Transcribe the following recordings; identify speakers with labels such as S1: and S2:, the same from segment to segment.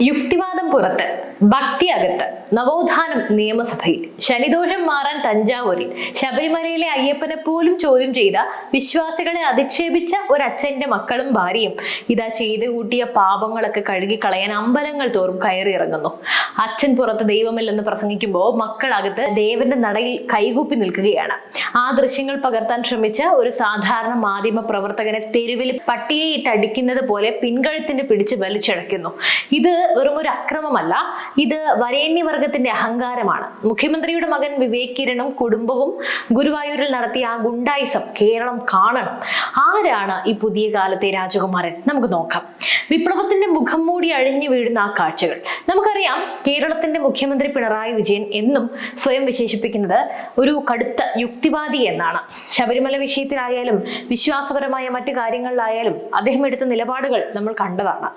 S1: യുക്തിവാദം പുറത്ത്, ഭക്തി അകത്ത്, നവോത്ഥാനം നിയമസഭയിൽ, ശനിദോഷം മാറാൻ തഞ്ചാവൂരിൽ, ശബരിമലയിലെ അയ്യപ്പനെ പോലും ചോദ്യം ചെയ്ത വിശ്വാസികളെ അധിക്ഷേപിച്ച ഒരച്ഛന്റെ മക്കളും ഭാര്യയും ഇതാ ചെയ്തു കൂട്ടിയ പാപങ്ങളൊക്കെ കഴുകിക്കളയാൻ അമ്പലങ്ങൾ തോറും കയറിയിറങ്ങുന്നു. അച്ഛൻ പുറത്ത് ദൈവമില്ലെന്ന് പ്രസംഗിക്കുമ്പോൾ മക്കളകത്ത് ദേവന്റെ നടയിൽ കൈകൂപ്പി നിൽക്കുകയാണ്. ആ ദൃശ്യങ്ങൾ പകർത്താൻ ശ്രമിച്ച ഒരു സാധാരണ മാധ്യമ പ്രവർത്തകനെ തെരുവിൽ പട്ടിയെ ഇട്ടടിക്കുന്നത് പോലെ പിൻകഴുത്തിന് പിടിച്ച് വലിച്ചഴയ്ക്കുന്നു. ഇത് വെറും ഒരു അക്രമമല്ല, ഇത് വരേണ്യവർഗത്തിന്റെ അഹങ്കാരമാണ്. മുഖ്യമന്ത്രിയുടെ മകൻ വിവേക് കിരണും കുടുംബവും ഗുരുവായൂരിൽ നടത്തിയ ആ ഗുണ്ടായിസം കേരളം കാണണം. ആരാണ് ഈ പുതിയ കാലത്തെ രാജകുമാരൻ? നമുക്ക് നോക്കാം. വിപ്ലവത്തിന്റെ മുഖം മൂടി അഴിഞ്ഞു വീഴുന്ന ആ കാഴ്ചകൾ. നമുക്കറിയാം, കേരളത്തിന്റെ മുഖ്യമന്ത്രി പിണറായി വിജയൻ എന്നും സ്വയം വിശേഷിപ്പിക്കുന്നത് ഒരു കടുത്ത യുക്തിവാദി എന്നാണ്. ശബരിമല വിഷയത്തിലായാലും വിശ്വാസപരമായ മറ്റു കാര്യങ്ങളിലായാലും അദ്ദേഹം എടുത്ത നിലപാടുകൾ നമ്മൾ കണ്ടതാണ്.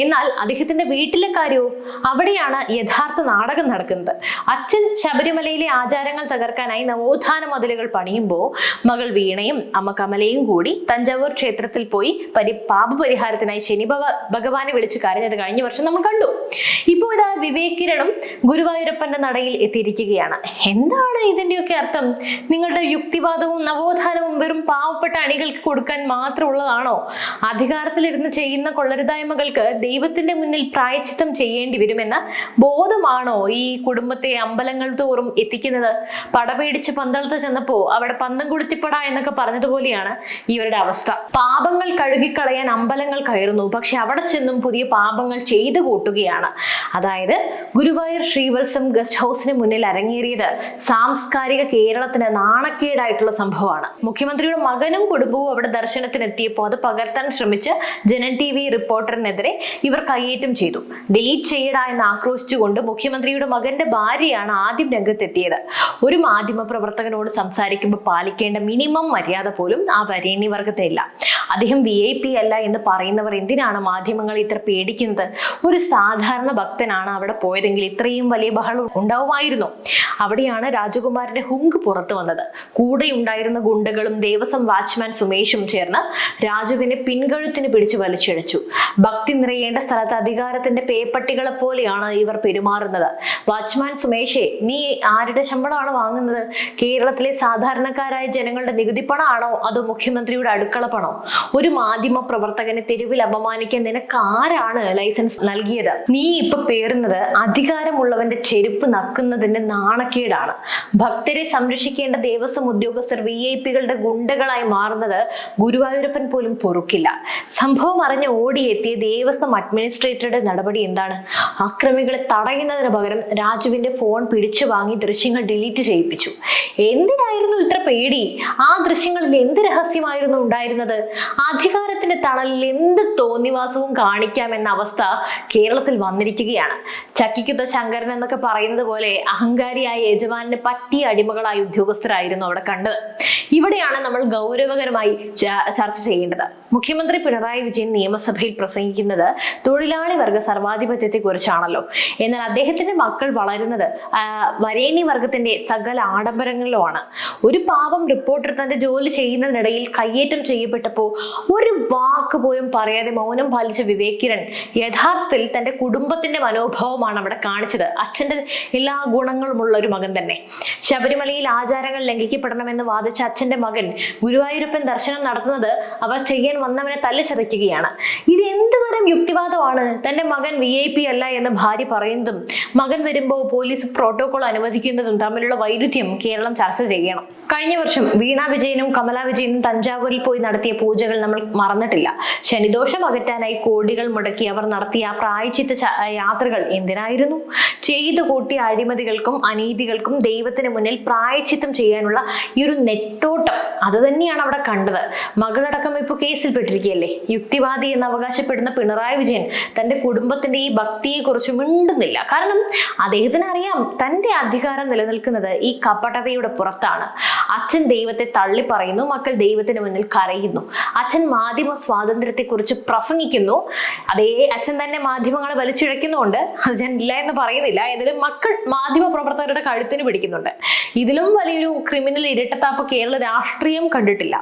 S1: എന്നാൽ അദ്ദേഹത്തിന്റെ വീട്ടിലെ കാര്യവും അവിടെയാണ് യഥാർത്ഥ നാടകം നടക്കുന്നത്. അച്ഛൻ ശബരിമലയിലെ ആചാരങ്ങൾ തകർക്കാനായി നവോത്ഥാന മതിലുകൾ പണിയുമ്പോൾ മകൾ വീണയും അമ്മ കമലയും കൂടി തഞ്ചാവൂർ ക്ഷേത്രത്തിൽ പോയി പാപപരിഹാരത്തിനായി ശനി ഭഗവാനെ വിളിച്ച് കരഞ്ഞത് കഴിഞ്ഞ വർഷം നമ്മൾ കണ്ടു. ഇപ്പോൾ ഇതാ വിവേക് കിരണും ഗുരുവായൂരപ്പന്റെ നടയിൽ എത്തിയിരിക്കുകയാണ്. എന്താണ് ഇതിന്റെയൊക്കെ അർത്ഥം? നിങ്ങളുടെ യുക്തിവാദവും നവോത്ഥാനവും വെറും പാവപ്പെട്ട അണികൾക്ക് കൊടുക്കാൻ മാത്രമുള്ളതാണോ? അധികാരത്തിലിരുന്ന് ചെയ്യുന്ന കൊള്ളരുതായ്മകൾക്ക് ദൈവത്തിന്റെ മുന്നിൽ പ്രായശ്ചിത്തം ചെയ്യേണ്ടി വരുമെന്ന ബോധമാണോ ഈ കുടുംബത്തെ അമ്പലങ്ങൾ തോറും എത്തിക്കുന്നത്? പടപേടിച്ച് പന്തളത്ത് ചെന്നപ്പോ അവിടെ പന്തം കുളിത്തിപ്പട എന്നൊക്കെ പറഞ്ഞതുപോലെയാണ് ഇവരുടെ അവസ്ഥ. പാപങ്ങൾ കഴുകിക്കളയാൻ അമ്പലങ്ങൾ കയറുന്നു, പക്ഷെ അവിടെ ചെന്നും പുതിയ പാപങ്ങൾ ചെയ്തു കൂട്ടുകയാണ്. അതായത് ഗുരുവായൂർ ശ്രീവത്സം ഗസ്റ്റ് ഹൗസിന് മുന്നിൽ അരങ്ങേറിയത് സാംസ്കാരിക കേരളത്തിന് നാണക്കേടായിട്ടുള്ള സംഭവമാണ്. മുഖ്യമന്ത്രിയുടെ മകനും കുടുംബവും അവിടെ ദർശനത്തിനെത്തിയപ്പോൾ അത് പകർത്താൻ ശ്രമിച്ച് ജനൻ TV റിപ്പോർട്ടറിനെതിരെ ഇവർ കയ്യേറ്റം ചെയ്തു. ഡിലീറ്റ് ചെയ്യടാ എന്ന് ആക്രോശിച്ചുകൊണ്ട് മുഖ്യമന്ത്രിയുടെ മകന്റെ ഭാര്യയാണ് ആദ്യം രംഗത്തെത്തിയത്. ഒരു മാധ്യമ പ്രവർത്തകനോട് സംസാരിക്കുമ്പോൾ പാലിക്കേണ്ട മിനിമം മര്യാദ പോലും ആ വരേണ്യവർഗത്തെ ഇല്ല. അദ്ദേഹം VIP അല്ല എന്ന് പറയുന്നവർ എന്തിനാണ് മാധ്യമങ്ങൾ ഇത്ര പേടിക്കുന്നത്? ഒരു സാധാരണ ഭക്തനാണ് അവിടെ പോയതെങ്കിൽ ഇത്രയും വലിയ ബഹളം ഉണ്ടാവുമായിരുന്നു. അവിടെയാണ് രാജകുമാരന്റെ ഹുങ്ക് പുറത്തു വന്നത്. കൂടെ ഉണ്ടായിരുന്ന ഗുണ്ടകളും ദേവസ്വം വാച്ച്മാൻ സുമേഷും ചേർന്ന് രാജുവിനെ പിൻകഴുത്തിന് പിടിച്ച് വലിച്ചിഴച്ചു. ഭക്തി നിറയേണ്ട സ്ഥലത്ത് അധികാരത്തിന്റെ പേപ്പട്ടികളെ പോലെയാണ് ഇവർ പെരുമാറുന്നത്. വാച്ച്മാൻ സുമേഷേ, നീ ആരുടെ ശമ്പളമാണ് വാങ്ങുന്നത്? കേരളത്തിലെ സാധാരണക്കാരായ ജനങ്ങളുടെ നികുതി പണമാണോ അതോ മുഖ്യമന്ത്രിയുടെ അടുക്കള പണോ? ഒരു മാധ്യമ പ്രവർത്തകനെ തെരുവിൽ അപമാനിക്കാൻ നിനക്ക് ആരാണ് ലൈസൻസ് നൽകിയത്? നീ ഇപ്പൊ പേറുന്നത് അധികാരമുള്ളവന്റെ ചെരുപ്പ് നക്കുന്നതിന്റെ നാണക്കേടാണ്. ഭക്തരെ സംരക്ഷിക്കേണ്ട ദേവസ്വം ഉദ്യോഗസ്ഥർ VIP-കളുടെ ഗുണ്ടകളായി മാറുന്നത് ഗുരുവായൂരപ്പൻ പോലും പൊറുക്കില്ല. സംഭവം അറിഞ്ഞ് ഓടിയെത്തിയ ദേവസ്വം അഡ്മിനിസ്ട്രേറ്ററുടെ നടപടി എന്താണ്? അക്രമികളെ തടയുന്നതിന് പകരം രാജുവിന്റെ ഫോൺ പിടിച്ചു വാങ്ങി ദൃശ്യങ്ങൾ ഡിലീറ്റ് ചെയ്യിപ്പിച്ചു. എന്തിനായിരുന്നു ഇത്ര പേടി? ആ ദൃശ്യങ്ങളിൽ എന്ത് രഹസ്യമായിരുന്നു ഉണ്ടായിരുന്നത്? അധികാരത്തിന്റെ തണലിൽ എന്ത് തോന്നിവാസവും കാണിക്കാമെന്ന അവസ്ഥ കേരളത്തിൽ വന്നിരിക്കുകയാണ്. ചക്കിക്കുത്ത ശങ്കരൻ എന്നൊക്കെ പറയുന്നത് പോലെ അഹങ്കാരിയായ യജമാനെ പറ്റിയ അടിമകളായ ഉദ്യോഗസ്ഥരായിരുന്നു അവിടെ കണ്ടത്. ഇവിടെയാണ് നമ്മൾ ഗൗരവകരമായി ചർച്ച ചെയ്യേണ്ടത്. മുഖ്യമന്ത്രി പിണറായി വിജയൻ നിയമസഭയിൽ പ്രസംഗിക്കുന്നത് തൊഴിലാളി വർഗ സർവാധിപത്യത്തെ കുറിച്ചാണല്ലോ. എന്നാൽ അദ്ദേഹത്തിന്റെ മക്കൾ വളരുന്നത് വരേണ്യവർഗത്തിന്റെ സകല ആഡംബരങ്ങളിലുമാണ്. ഒരു പാവം റിപ്പോർട്ടർ തന്റെ ജോലി ചെയ്യുന്നതിനിടയിൽ കയ്യേറ്റം ചെയ്യപ്പെട്ടപ്പോൾ ഒരു വാക്ക് പോലും പറയാതെ മൗനം പാലിച്ച വിവേക് കിരൺ യഥാർത്ഥത്തിൽ തന്റെ കുടുംബത്തിന്റെ മനോഭാവമാണ് അവിടെ കാണിച്ചത്. അച്ഛന്റെ എല്ലാ ഗുണങ്ങളുമുള്ള ഒരു മകൻ തന്നെ. ശബരിമലയിൽ ആചാരങ്ങൾ ലംഘിക്കപ്പെടണമെന്ന് വാദിച്ച അച്ഛന്റെ മകൻ ഗുരുവായൂരപ്പൻ ദർശനം നടത്തുന്നത് അവർ ചെയ്യാൻ വന്നവനെ തല്ലിച്ചതയ്ക്കുകയാണ്. ഇത് എന്ത് തരം യുക്തിവാദമാണ്? തന്റെ മകൻ VIP അല്ല എന്ന് ഭാര്യ പറയുന്നതും മകൻ വരുമ്പോൾ പോലീസ് പ്രോട്ടോകോൾ അനുവദിക്കുന്നതും തമ്മിലുള്ള വൈരുദ്ധ്യം കേരളം ചർച്ച ചെയ്യണം. കഴിഞ്ഞ വർഷം വീണ വിജയനും കമല വിജയനും തഞ്ചാവൂരിൽ പോയി നടത്തിയ പൂജകൾ നമ്മൾ മറന്നിട്ടില്ല. ശനിദോഷം അകറ്റാനായി കോടികൾ മുടക്കി അവർ നടത്തിയ പ്രായശ്ചിത്ത യാത്രകൾ എന്തിനായിരുന്നു? ചെയ്തു കൂട്ടിയ അഴിമതികൾക്കും അനീതികൾക്കും ദൈവത്തിന് മുന്നിൽ പ്രായശ്ചിത്തം ചെയ്യാനുള്ള ഈ ഒരു നെട്ടോട്ടം അത് തന്നെയാണ് അവിടെ കണ്ടത്. മകളടക്കം ഇപ്പോൾ കേസിൽപ്പെട്ടിരിക്കുകയല്ലേ. യുക്തിവാദി എന്ന് അവകാശപ്പെടുന്ന പിണറായി വിജയൻ തന്റെ കുടുംബത്തിന്റെ ഈ ഭക്തിയെ കുറിച്ച് മിണ്ടുന്നില്ല. കാരണം അദ്ദേഹത്തിന് അറിയാം, തന്റെ അധികാരം നിലനിൽക്കുന്നത് ഈ കപടതയുടെ പുറത്താണ്. അച്ഛൻ ദൈവത്തെ തള്ളി പറയുന്നു, മക്കൾ ദൈവത്തിന് മുന്നിൽ കരയുന്നു. അച്ഛൻ മാധ്യമ സ്വാതന്ത്ര്യത്തെ കുറിച്ച് പ്രസംഗിക്കുന്നു, അതേ അച്ഛൻ തന്നെ മാധ്യമങ്ങളെ വലിച്ചിഴയ്ക്കുന്നുണ്ട്. അത് ഞാൻ ഇല്ല എന്ന് പറയുന്നില്ല. ഏതായാലും മക്കൾ മാധ്യമ പ്രവർത്തകരുടെ കഴുത്തിന് പിടിക്കുന്നുണ്ട്. ഇതിലും വലിയൊരു ക്രിമിനൽ ഇരട്ടത്താപ്പ് കേരള രാഷ്ട്രീയ ചാക്രിയം കണ്ടിട്ടില്ല.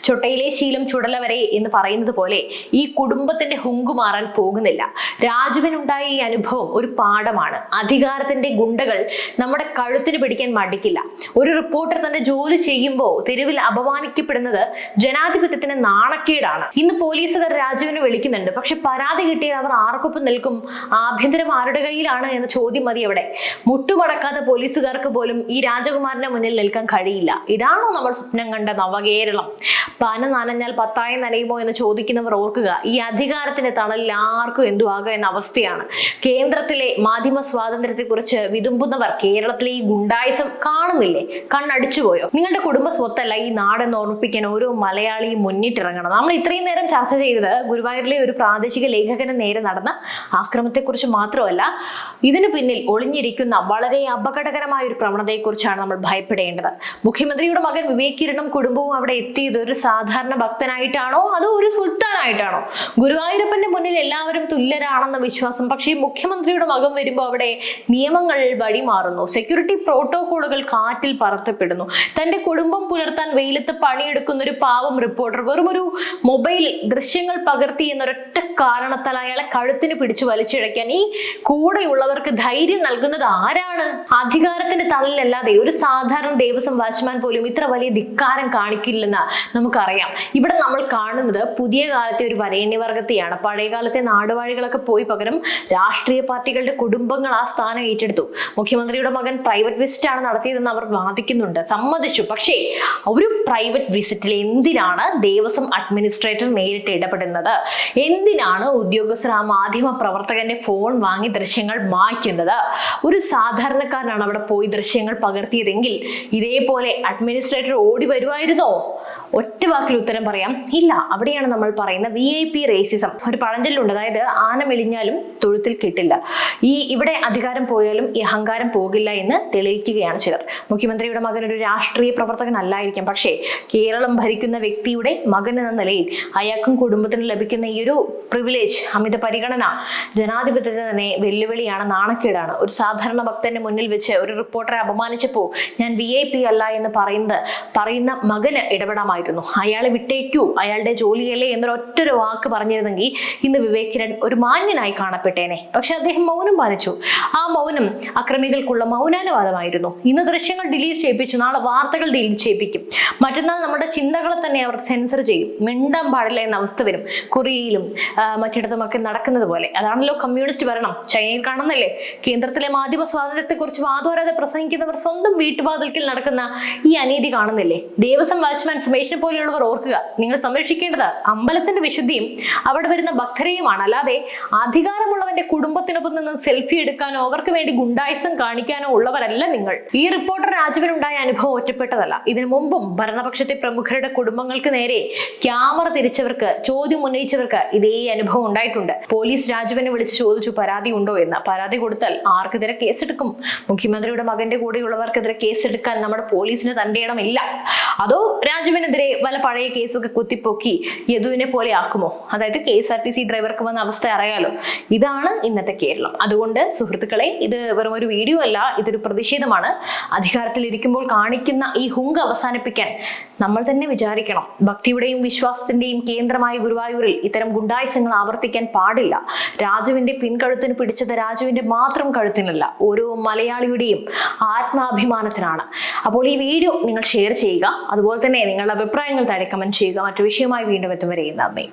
S1: ചൊട്ടയിലെ ശീലം ചുടല വരെ എന്ന് പറയുന്നത് പോലെ ഈ കുടുംബത്തിന്റെ ഹുങ്കു മാറാൻ പോകുന്നില്ല. രാജുവിനുണ്ടായ ഈ അനുഭവം ഒരു പാഠമാണ്. അധികാരത്തിന്റെ ഗുണ്ടകൾ നമ്മുടെ കഴുത്തിന് പിടിക്കാൻ മടിക്കില്ല. ഒരു റിപ്പോർട്ടർ തന്റെ ജോലി ചെയ്യുമ്പോൾ തെരുവിൽ അപമാനിക്കപ്പെടുന്നത് ജനാധിപത്യത്തിന് നാണക്കേടാണ്. ഇന്ന് പോലീസുകാർ രാജുവിനെ വിളിക്കുന്നുണ്ട്. പക്ഷെ പരാതി കിട്ടിയാൽ അവർ ആർക്കൊപ്പം നിൽക്കും? ആഭ്യന്തരം ആരുടെ കയ്യിലാണ് എന്ന ചോദ്യം മതി അവിടെ. മുട്ടുമടക്കാത്ത പോലീസുകാർക്ക് പോലും ഈ രാജകുമാരന്റെ മുന്നിൽ നിൽക്കാൻ കഴിയില്ല. ഇതാണോ നമ്മൾ സ്വപ്നം കണ്ട നവകേരളം? പന നനഞ്ഞാൽ പത്തായം നനയുമോ എന്ന് ചോദിക്കുന്നവർ ഓർക്കുക, ഈ അധികാരത്തിന്റെ തണലിൽ ആർക്കും എന്തു ആകുക എന്ന അവസ്ഥയാണ്. കേന്ദ്രത്തിലെ മാധ്യമ സ്വാതന്ത്ര്യത്തെ കുറിച്ച് വിതുമ്പുന്നവർ കേരളത്തിലെ ഈ ഗുണ്ടായിസം കാണുന്നില്ലേ? കണ്ണടിച്ചുപോയോ? നിങ്ങളുടെ കുടുംബ സ്വത്തല്ല ഈ നാടെന്ന് ഓർമ്മിപ്പിക്കാൻ ഓരോ മലയാളിയും മുന്നിട്ടിറങ്ങണം. നമ്മൾ ഇത്രയും നേരം ചർച്ച ചെയ്തത് ഗുരുവായൂരിലെ ഒരു പ്രാദേശിക ലേഖകന് നേരെ നടന്ന ആക്രമണത്തെക്കുറിച്ച് മാത്രമല്ല, ഇതിനു പിന്നിൽ ഒളിഞ്ഞിരിക്കുന്ന വളരെ അപകടകരമായ ഒരു പ്രവണതയെക്കുറിച്ചാണ് നമ്മൾ ഭയപ്പെടേണ്ടത്. മുഖ്യമന്ത്രിയുടെ മകൻ വിവേക് കിരണും കുടുംബവും അവിടെ എത്തിയത് ഒരു സാധാരണ ഭക്തനായിട്ടാണോ അതോ ഒരു സുൽത്താനായിട്ടാണോ? ഗുരുവായൂരപ്പന്റെ മുന്നിൽ എല്ലാവരും തുല്യരാണെന്ന വിശ്വാസം. പക്ഷേ മുഖ്യമന്ത്രിയുടെ മകൻ വരുമ്പോൾ അവിടെ നിയമങ്ങൾ വഴിമാറുന്നു. സെക്യൂരിറ്റി പ്രോട്ടോകോളുകൾ കാറ്റിൽ പറത്തപ്പെടുന്നു. തന്റെ കുടുംബം പുലർത്താൻ വെയിലത്ത് പണിയെടുക്കുന്ന ഒരു പാവം റിപ്പോർട്ടർ വെറും ഒരു മൊബൈൽ ദൃശ്യങ്ങൾ പകർത്തി എന്നൊരൊറ്റ കാരണത്താൽ അയാളെ കഴുത്തിന് പിടിച്ചു വലിച്ചിഴയ്ക്കാൻ ഈ കൂടെയുള്ളവർക്ക് ധൈര്യം നൽകുന്നത് ആരാണ്? അധികാരത്തിന്റെ തണലിലല്ലാതെ ഒരു സാധാരണ ദേവസ്വം വാച്ച്മാൻ പോലും ഇത്ര വലിയ ധിക്കാരം കാണിക്കില്ലെന്ന് നമുക്കറിയാം. ഇവിടെ നമ്മൾ കാണുന്നത് പുതിയ കാലത്തെ ഒരു വരേണ്യവർഗത്തെയാണ്. പഴയ കാലത്തെ നാടുവാഴികളൊക്കെ പോയി പകരം രാഷ്ട്രീയ പാർട്ടികളുടെ കുടുംബങ്ങൾ ആ സ്ഥാനം ഏറ്റെടുത്തു. മുഖ്യമന്ത്രിയുടെ മകൻ പ്രൈവറ്റ് വിസിറ്റ് ആണ് നടത്തിയതെന്ന് അവർ വാദിക്കുന്നുണ്ട്, സമ്മതിച്ചു. പക്ഷേ ഒരു പ്രൈവറ്റ് വിസിറ്റിൽ എന്തിനാണ് ദേവസ്വം അഡ്മിനിസ്ട്രേറ്റർ നേരിട്ട് ഇടപെടുന്നത്? എന്തിനാണ് ഉദ്യോഗസ്ഥർ ആ മാധ്യമ പ്രവർത്തകന്റെ ഫോൺ വാങ്ങി ദൃശ്യങ്ങൾ മായ്ക്കുന്നത്? ഒരു സാധാരണക്കാരനാണ് അവിടെ പോയി ദൃശ്യങ്ങൾ പകർത്തിയതെങ്കിൽ ഇതേപോലെ അഡ്മിനിസ്ട്രേറ്റർ ഓടി വരുമായിരുന്നോ? ഒറ്റ വാക്കിൽ ഉത്തരം പറയാം, ഇല്ല. അവിടെയാണ് നമ്മൾ പറയുന്ന VIP റേസിസം. ഒരു പഴഞ്ചൊല്ലുണ്ട്, അതായത് ആന മെലിഞ്ഞാലും തൊഴുത്തിൽ കിട്ടില്ല. ഇവിടെ അധികാരം പോയാലും ഈ അഹങ്കാരം പോകില്ല എന്ന് തെളിയിക്കുകയാണ് ചിലർ. മുഖ്യമന്ത്രിയുടെ മകൻ ഒരു രാഷ്ട്രീയ പ്രവർത്തകൻ അല്ലായിരിക്കാം, പക്ഷേ കേരളം ഭരിക്കുന്ന വ്യക്തിയുടെ മകൻ എന്ന നിലയിൽ അയാൾക്കും കുടുംബത്തിനും ലഭിക്കുന്ന ഈ ഒരു പ്രിവിലേജ്, അമിത പരിഗണന ജനാധിപത്യത്തിന് തന്നെ വെല്ലുവിളിയാണ്, നാണക്കേടാണ്. ഒരു സാധാരണ ഭക്തന്റെ മുന്നിൽ വെച്ച് ഒരു റിപ്പോർട്ടറെ അപമാനിച്ചപ്പോൾ ഞാൻ VIP അല്ല എന്ന് പറയുന്ന മകന് ഇടപെടാമായിരുന്നു. അയാളെ വിട്ടേക്കൂ, അയാളുടെ ജോലിയല്ലേ എന്നൊരൊറ്റൊരു വാക്ക് പറഞ്ഞിരുന്നെങ്കിൽ ഇന്ന് വിവേക് കിരൺ ഒരു മാന്യനായി കാണപ്പെട്ടേനെ. പക്ഷെ അദ്ദേഹം മൗനം പാലിച്ചു. ആ മൗനം അക്രമികൾക്കുള്ള മൗനാനുവാദമായിരുന്നു. ഇന്ന് ദൃശ്യങ്ങൾ ഡിലീറ്റ് ചെയ്യിപ്പിച്ചു, നാളെ വാർത്തകൾ ഡിലീറ്റ് ചെയ്യിപ്പിക്കും, മറ്റന്നാൾ നമ്മുടെ ചിന്തകളെ തന്നെ അവർ സെൻസർ ചെയ്യും. മിണ്ടാൻ പാടില്ല എന്ന അവസ്ഥ വരും. കൊറിയയിലും മറ്റിടത്തുമൊക്കെ നടക്കുന്നത് പോലെ. അതാണല്ലോ കമ്മ്യൂണിസ്റ്റ് ഭരണം. ചൈനയിൽ കാണുന്നല്ലേ? കേന്ദ്രത്തിലെ മാധ്യമ സ്വാതന്ത്ര്യത്തെ കുറിച്ച് വാദോരാതെ പ്രസംഗിക്കുന്നവർ സ്വന്തം വീട്ടുവാതിൽക്കൽ നടക്കുന്ന ഈ അനീതി കാണുന്നില്ലേ? ദേവസ്വം വാച്ച്മാൻ സുമേഷിനെ പോലെയുള്ളവർ ഓർക്കുക, നിങ്ങൾ സംരക്ഷിക്കേണ്ടത് അമ്പലത്തിന്റെ വിശുദ്ധിയും അവിടെ വരുന്ന ഭക്തരെയുമാണ്. അല്ലാതെ അധികാരമുള്ളവന്റെ കുടുംബത്തിനൊപ്പം നിന്ന് സെൽഫി എടുക്കാനോ അവർക്ക് വേണ്ടി ഗുണ്ടായിസം കാണിക്കാനോ ഉള്ളവരല്ല നിങ്ങൾ. ഈ റിപ്പോർട്ടർ രാജുവിനുണ്ടായ അനുഭവം ഒറ്റപ്പെട്ടതല്ല. ഇതിനു മുമ്പും ഭരണപക്ഷത്തെ പ്രമുഖരുടെ കുടുംബങ്ങൾക്ക് നേരെ ക്യാമറ തിരിച്ചവർക്ക്, ചോദ്യം ഉന്നയിച്ചവർക്ക് ഇതേ അനുഭവം ഉണ്ടായിട്ടുണ്ട്. പോലീസ് രാജുവിനെ വിളിച്ച് ചോദിച്ചു പരാതി ഉണ്ടോ എന്ന്. പരാതി കൊടുത്താൽ ആർക്കെതിരെ കേസെടുക്കും? മുഖ്യമന്ത്രിയുടെ മകന്റെ കൂടെയുള്ളവർക്കെതിരെ കേസെടുക്കാൻ നമ്മുടെ പോലീസിന് തന്റെ ഇടമില്ല. അതോ രാജുവിനെതിരെ വല്ല പഴയ കേസൊക്കെ കുത്തിപ്പൊക്കി യദുവിനെ പോലെ ആക്കുമോ? അതായത് KSRTC ഡ്രൈവർക്ക് വന്ന അവസ്ഥ അറിയാലോ. ഇതാണ് ഇന്നത്തെ കേരളം. അതുകൊണ്ട് സുഹൃത്തുക്കളെ, ഇത് വെറും ഒരു വീഡിയോ അല്ല, ഇതൊരു പ്രതിഷേധമാണ്. അധികാരത്തിലിരിക്കുമ്പോൾ കാണിക്കുന്ന ഈ ഹുങ്ക് അവസാനിപ്പിക്കാൻ നമ്മൾ തന്നെ വിചാരിക്കണം. ഭക്തിയുടെയും വിശ്വാസത്തിന്റെയും കേന്ദ്രമായ ഗുരുവായൂരിൽ ഇത്തരം ഗുണ്ടായുസങ്ങൾ ആവർത്തിക്കാൻ പാടില്ല. രാജുവിന്റെ പിൻകഴുത്തിന് പിടിച്ചത് രാജുവിന്റെ മാത്രം കഴുത്തിനല്ല, ഓരോ മലയാളിയുടെയും ആത്മാഭിമാനത്തിനാണ്. അപ്പോൾ ഈ വീഡിയോ നിങ്ങൾ ഷെയർ ചെയ്യുക. അതുപോലെ തന്നെ നിങ്ങളുടെ അഭിപ്രായങ്ങൾ താഴെ കമന്റ് ചെയ്യുക. മറ്റു വിഷയമായി വീണ്ടും എത്തും വരെ നന്ദി.